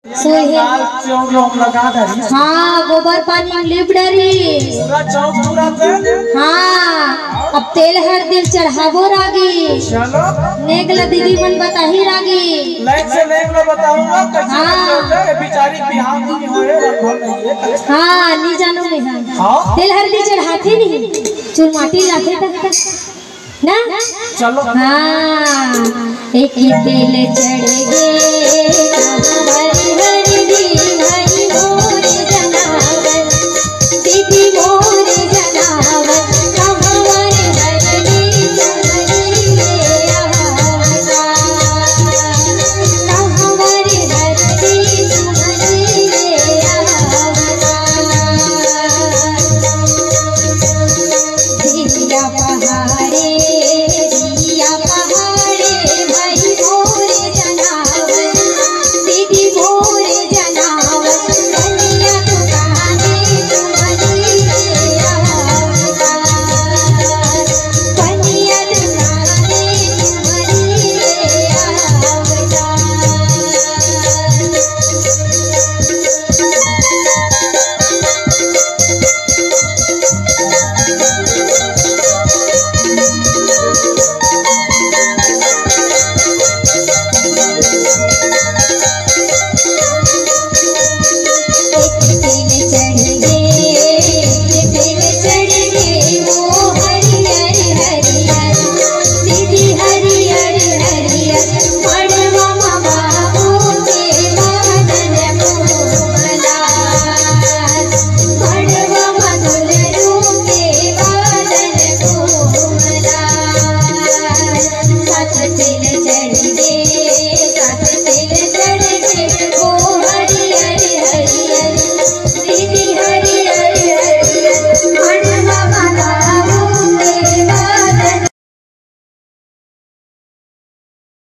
लाल चौक लगा दरी। हाँ गोबर पानी लिप डरी पूरा चौक पूरा कर। हाँ अब तेल हर दिल चढ़ावो रागी। चलो नेगला दीदी मन बताही रागी। लाइन से नेगला बताऊंगा कैसे बिचारी बिहार में होए रखल नहीं है। हाँ नहीं जानो मैं हाँ तेल हर दिल चढ़ाते नहीं चूर माटी लाते तक ना। चलो हाँ एक ही तेल चढ़ेगे